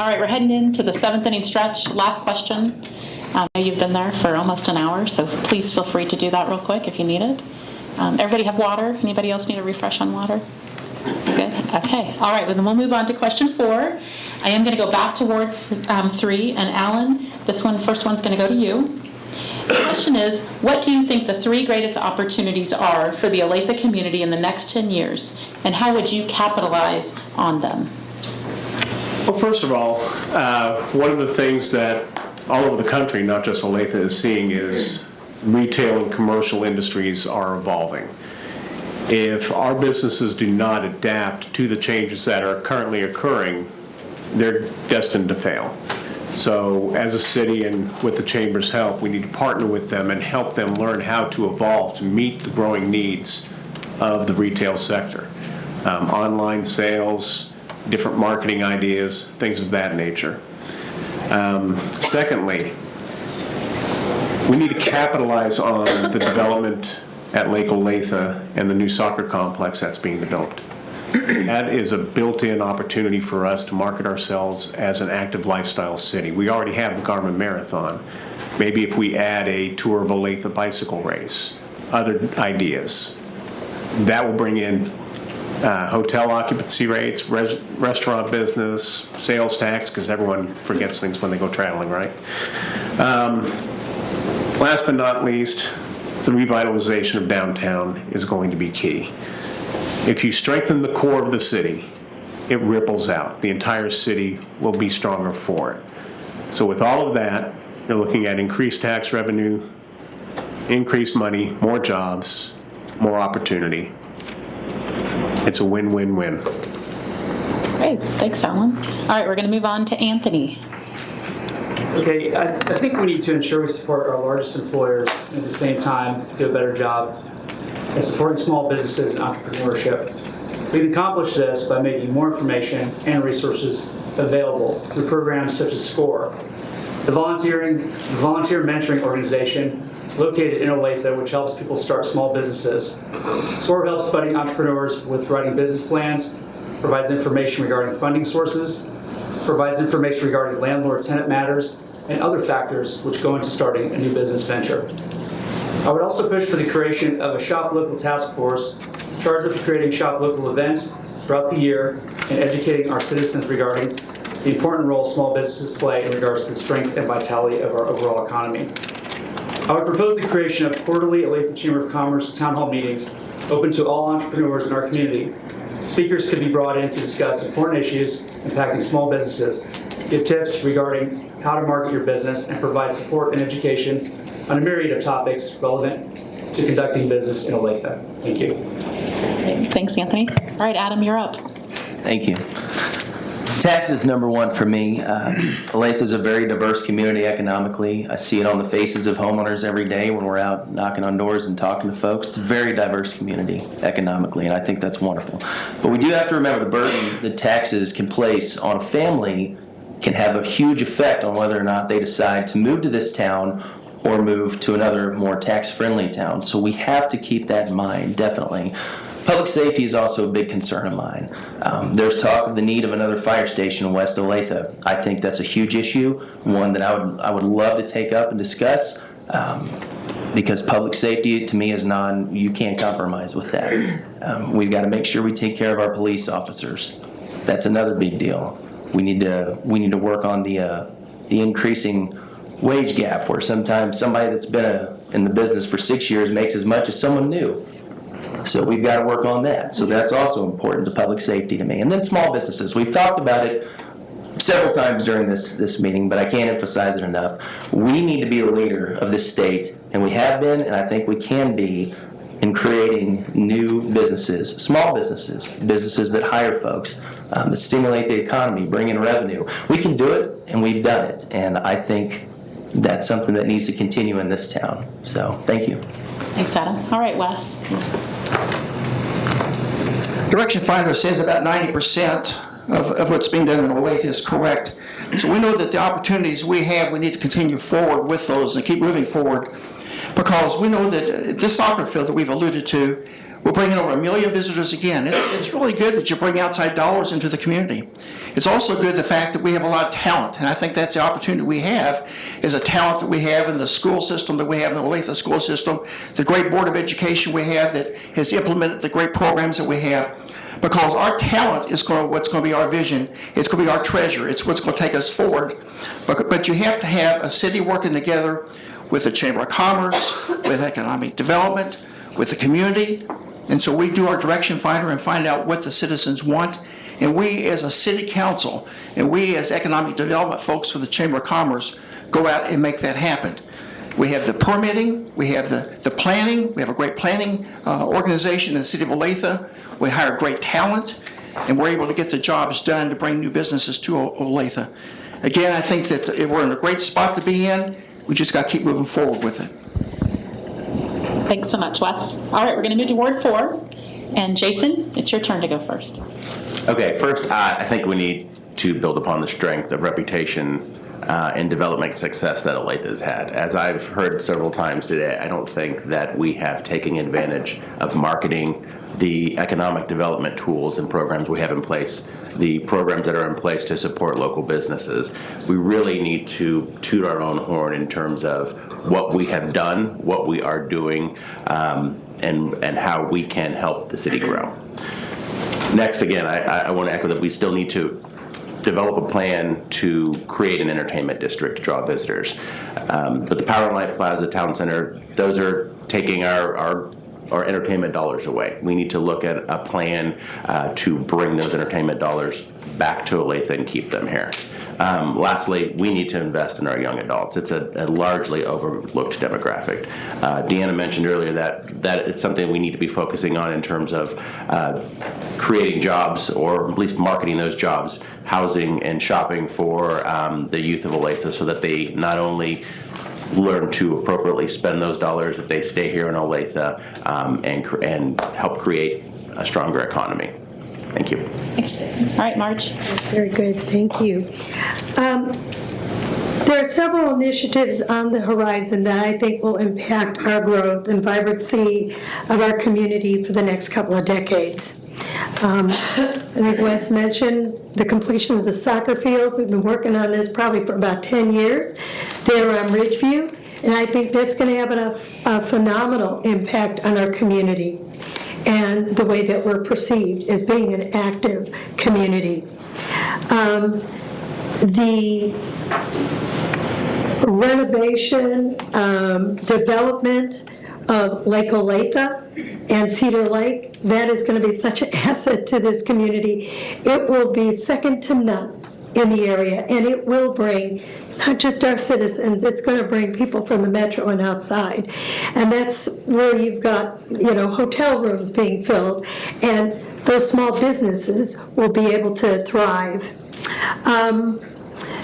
All right, we're heading into the 7th inning stretch. Last question. I know you've been there for almost an hour, so please feel free to do that real quick if you need it. Everybody have water? Anybody else need a refresh on water? Good. Okay. All right. Well, then we'll move on to question 4. I am going to go back to Ward 3. And Alan, first one's going to go to you. The question is, what do you think the 3 greatest opportunities are for the Olathe community in the next 10 years, and how would you capitalize on them? Well, first of all, one of the things that all over the country, not just Olathe, is seeing is retail and commercial industries are evolving. If our businesses do not adapt to the changes that are currently occurring, they're destined to fail. So as a city and with the Chamber's help, we need to partner with them and help them learn how to evolve to meet the growing needs of the retail sector. Online sales, different marketing ideas, things of that nature. Secondly, we need to capitalize on the development at Lake Olathe and the new soccer complex that's being developed. That is a built-in opportunity for us to market ourselves as an active lifestyle city. We already have the Garmin Marathon. Maybe if we add a tour of Olathe bicycle race, other ideas, that will bring in hotel occupancy rates, restaurant business, sales tax, because everyone forgets things when they go traveling, right? Last but not least, the revitalization of downtown is going to be key. If you strengthen the core of the city, it ripples out. The entire city will be stronger for it. So with all of that, you're looking at increased tax revenue, increased money, more jobs, more opportunity. It's a win-win-win. Great. Thanks, Alan. All right, we're going to move on to Anthony. Okay, I think we need to ensure we support our largest employers and at the same time do a better job at supporting small businesses and entrepreneurship. We can accomplish this by making more information and resources available through programs such as SCORE, the volunteer mentoring organization located in Olathe, which helps people start small businesses. SCORE helps budding entrepreneurs with writing business plans, provides information regarding funding sources, provides information regarding landlord-tenant matters, and other factors which go into starting a new business venture. I would also push for the creation of a Shop Local task force charged with creating Shop Local events throughout the year and educating our citizens regarding the important role small businesses play in regards to the strength and vitality of our overall economy. I would propose the creation of quarterly Olathe Chamber of Commerce town hall meetings open to all entrepreneurs in our community. Speakers could be brought in to discuss important issues impacting small businesses, give tips regarding how to market your business, and provide support and education on a myriad of topics relevant to conducting business in Olathe. Thank you. Thanks, Anthony. All right, Adam, you're up. Thank you. Taxes number 1 for me. Olathe is a very diverse community economically. I see it on the faces of homeowners every day when we're out knocking on doors and talking to folks. It's a very diverse community economically, and I think that's wonderful. But we do have to remember the burden that taxes can place on a family can have a huge effect on whether or not they decide to move to this town or move to another more tax-friendly town. So we have to keep that in mind, definitely. Public safety is also a big concern of mine. There's talk of the need of another fire station in West Olathe. I think that's a huge issue, one that I would love to take up and discuss, because public safety to me is you can't compromise with that. We've got to make sure we take care of our police officers. That's another big deal. We need to work on the increasing wage gap, where sometimes somebody that's been in the business for 6 years makes as much as someone new. So we've got to work on that. So that's also important to public safety to me. And then small businesses. We've talked about it several times during this meeting, but I can't emphasize it enough. We need to be the leader of this state, and we have been, and I think we can be, in creating new businesses, small businesses, businesses that hire folks, that stimulate the economy, bring in revenue. We can do it, and we've done it. And I think that's something that needs to continue in this town. So thank you. Thanks, Adam. All right, Wes. Direction Finder says about 90% of what's being done in Olathe is correct. So we know that the opportunities we have, we need to continue forward with those and keep moving forward, because we know that this soccer field that we've alluded to, We're bringing over 1 million visitors again. It's really good that you bring outside dollars into the community. It's also good the fact that we have a lot of talent, and I think that's the opportunity we have, is a talent that we have in the school system that we have in the Olathe school system, the great Board of Education we have that has implemented the great programs that we have. Because our talent is what's going to be our vision. It's going to be our treasure. It's what's going to take us forward. But you have to have a city working together with the Chamber of Commerce, with economic development, with the community. And so we do our direction finder and find out what the citizens want. And we as a city council and we as economic development folks with the Chamber of Commerce go out and make that happen. We have the permitting, we have the planning, we have a great planning organization in the city of Olathe. We hire great talent, and we're able to get the jobs done to bring new businesses to Olathe. Again, I think that we're in a great spot to be in. We just got to keep moving forward with it. Thanks so much, Wes. All right, we're going to move to Ward 4. And Jason, it's your turn to go first. Okay, first, I think we need to build upon the strength of reputation and development success that Olathe has had. As I've heard several times today, I don't think that we have taken advantage of marketing the economic development tools and programs we have in place, the programs that are in place to support local businesses. We really need to toot our own horn in terms of what we have done, what we are doing, and how we can help the city grow. Next, again, I want to echo that we still need to develop a plan to create an entertainment district to draw visitors. But the Power and Light Plaza Town Center, those are taking our entertainment dollars away. We need to look at a plan to bring those entertainment dollars back to Olathe and keep them here. Lastly, we need to invest in our young adults. It's a largely overlooked demographic. Deanna mentioned earlier that it's something we need to be focusing on in terms of creating jobs, or at least marketing those jobs, housing and shopping for the youth of Olathe, so that they not only learn to appropriately spend those dollars, that they stay here in Olathe and help create a stronger economy. Thank you. Thanks. All right, Marge. Very good, thank you. There are several initiatives on the horizon that I think will impact our growth and vibrancy of our community for the next couple of decades. I think Wes mentioned the completion of the soccer fields. We've been working on this probably for about 10 years there on Ridgeview, and I think that's going to have a phenomenal impact on our community and the way that we're perceived as being an active community. The renovation, development of Lake Olathe and Cedar Lake, that is going to be such an asset to this community. It will be second to none in the area, and it will bring not just our citizens, it's going to bring people from the metro and outside. And that's where you've got, hotel rooms being filled, and those small businesses will be able to thrive.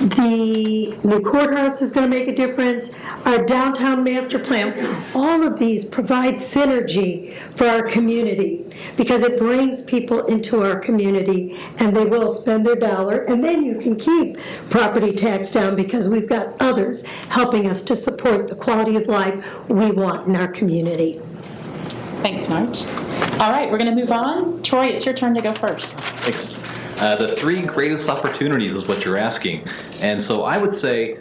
The new courthouse is going to make a difference. Our downtown master plan, all of these provide synergy for our community because it brings people into our community and they will spend their dollar, and then you can keep property tax down because we've got others helping us to support the quality of life we want in our community. Thanks, Marge. All right, we're going to move on. Troy, it's your turn to go first. Thanks. The three greatest opportunities is what you're asking. And so I would say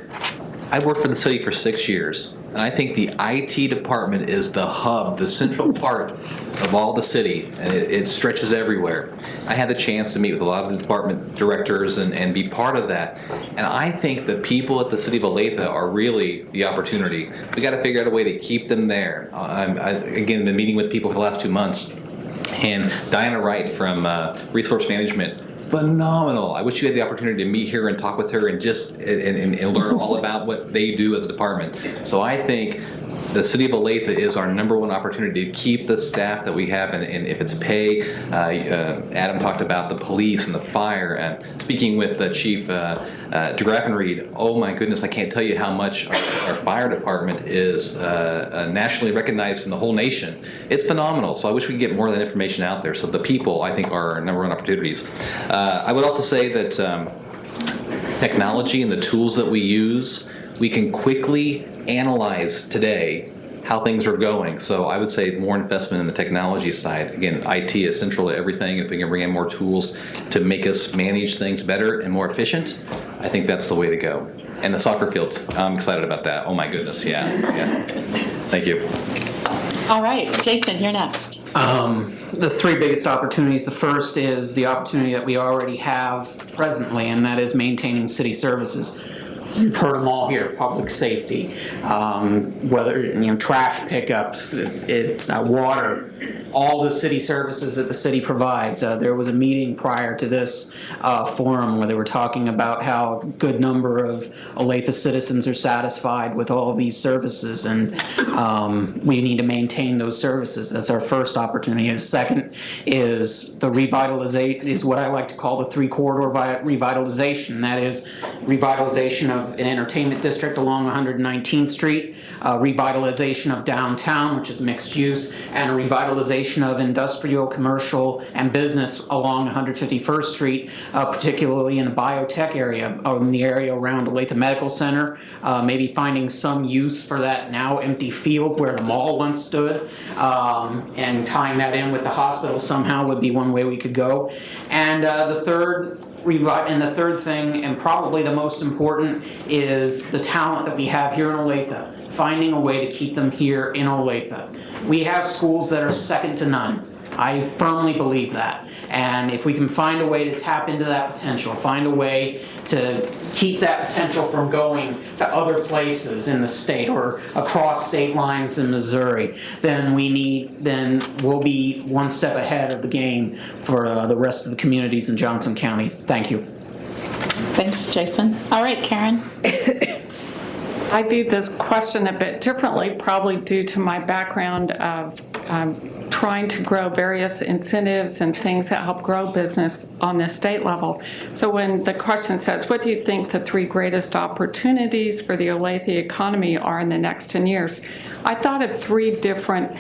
I worked for the city for 6 years. And I think the IT department is the hub, the central part of all the city. And it stretches everywhere. I had the chance to meet with a lot of the department directors and be part of that. And I think the people at the city of Olathe are really the opportunity. We got to figure out a way to keep them there. Again, been meeting with people for the last 2 months. And Diana Wright from Resource Management, phenomenal. I wish you had the opportunity to meet her and talk with her and just and learn all about what they do as a department. So I think the city of Olathe is our #1 opportunity to keep the staff that we have, and if it's pay, Adam talked about the police and the fire. And speaking with the Chief DeGraffenreid, oh my goodness, I can't tell you how much our fire department is nationally recognized in the whole nation. It's phenomenal. So I wish we could get more of that information out there. So the people, I think, are our #1 opportunities. I would also say that technology and the tools that we use, we can quickly analyze today how things are going. So I would say more investment in the technology side. Again, IT is central to everything. If we can bring in more tools to make us manage things better and more efficient, I think that's the way to go. And the soccer fields, I'm excited about that. Oh my goodness, yeah. Thank you. All right, Jason, you're next. The three biggest opportunities, the first is the opportunity that we already have presently, and that is maintaining city services. You've heard them all here: public safety, whether trash pickups, it's water, all the city services that the city provides. There was a meeting prior to this forum where they were talking about how a good number of Olathe citizens are satisfied with all of these services, and we need to maintain those services. That's our first opportunity. The second is the revitalization, is what I like to call the three-corridor revitalization. That is revitalization of an entertainment district along 119th Street, revitalization of downtown, which is mixed use, and a revitalization of industrial, commercial, and business along 151st Street, particularly in the biotech area, in the area around Olathe Medical Center, maybe finding some use for that now empty field where the mall once stood, and tying that in with the hospital somehow would be one way we could go. And the third thing, and probably the most important, is the talent that we have here in Olathe, finding a way to keep them here in Olathe. We have schools that are second to none. I firmly believe that. And if we can find a way to tap into that potential, find a way to keep that potential from going to other places in the state or across state lines in Missouri, then we'll be one step ahead of the game for the rest of the communities in Johnson County. Thank you. Thanks, Jason. All right, Karen. I view this question a bit differently, probably due to my background of trying to grow various incentives and things that help grow business on the state level. So when the question says, what do you think the three greatest opportunities for the Olathe economy are in the next 10 years? I thought of three different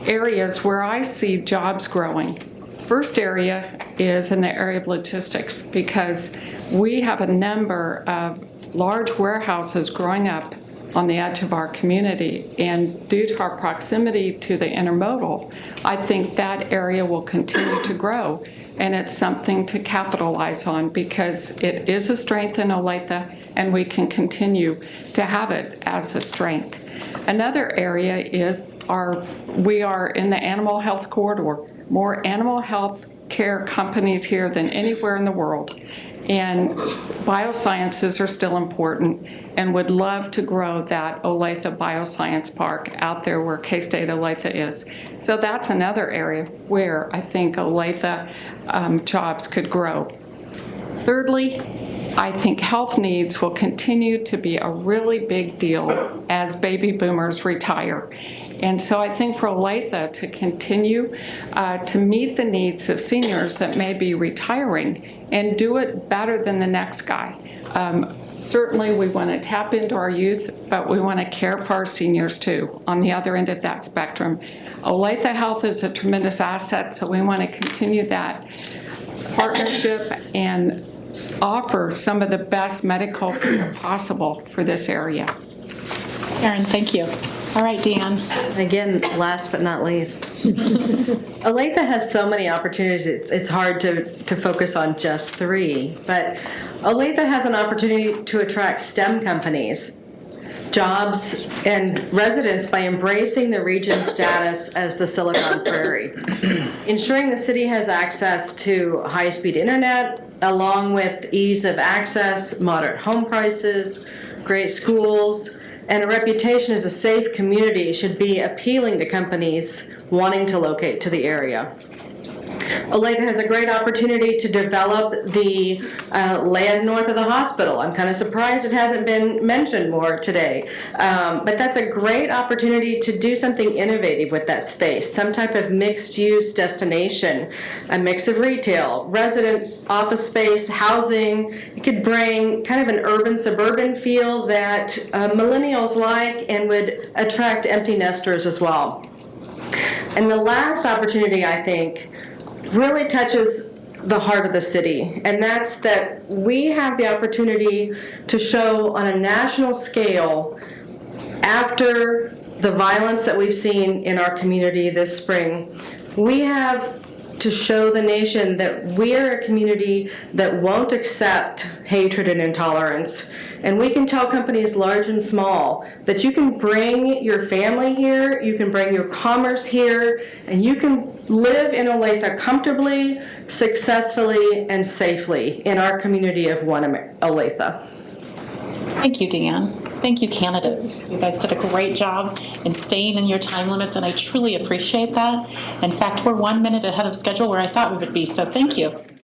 areas where I see jobs growing. First area is in the area of logistics, because we have a number of large warehouses growing up on the edge of our community, and due to our proximity to the intermodal, I think that area will continue to grow, and it's something to capitalize on because it is a strength in Olathe, and we can continue to have it as a strength. Another area is we are in the animal health corridor. More animal health care companies here than anywhere in the world. And biosciences are still important, and would love to grow that Olathe Bioscience Park out there where K-State Olathe is. So that's another area where I think Olathe jobs could grow. Thirdly, I think health needs will continue to be a really big deal as baby boomers retire. And so I think for Olathe to continue to meet the needs of seniors that may be retiring and do it better than the next guy. Certainly we want to tap into our youth, but we want to care for our seniors too on the other end of that spectrum. Olathe Health is a tremendous asset, so we want to continue that partnership and offer some of the best medical care possible for this area. Karen, thank you. All right, Deanne. Again, last but not least. Olathe has so many opportunities, it's hard to focus on just three, but Olathe has an opportunity to attract STEM companies, jobs, and residents by embracing the region's status as the Silicon Prairie. Ensuring the city has access to high-speed internet, along with ease of access, moderate home prices, great schools, and a reputation as a safe community should be appealing to companies wanting to locate to the area. Olathe has a great opportunity to develop the land north of the hospital. I'm kind of surprised it hasn't been mentioned more today. But that's a great opportunity to do something innovative with that space, some type of mixed-use destination, a mix of retail, residence, office space, housing. It could bring kind of an urban-suburban feel that millennials like and would attract empty nesters as well. And the last opportunity, I think, really touches the heart of the city, and that's that we have the opportunity to show on a national scale, after the violence that we've seen in our community this spring, we have to show the nation that we are a community that won't accept hatred and intolerance. And we can tell companies large and small that you can bring your family here, you can bring your commerce here, and you can live in Olathe comfortably, successfully, and safely in our community of One Olathe. Thank you, Deanne. Thank you, candidates. You guys did a great job in staying in your time limits, and I truly appreciate that. In fact, we're 1 minute ahead of schedule where I thought we would be, so thank you.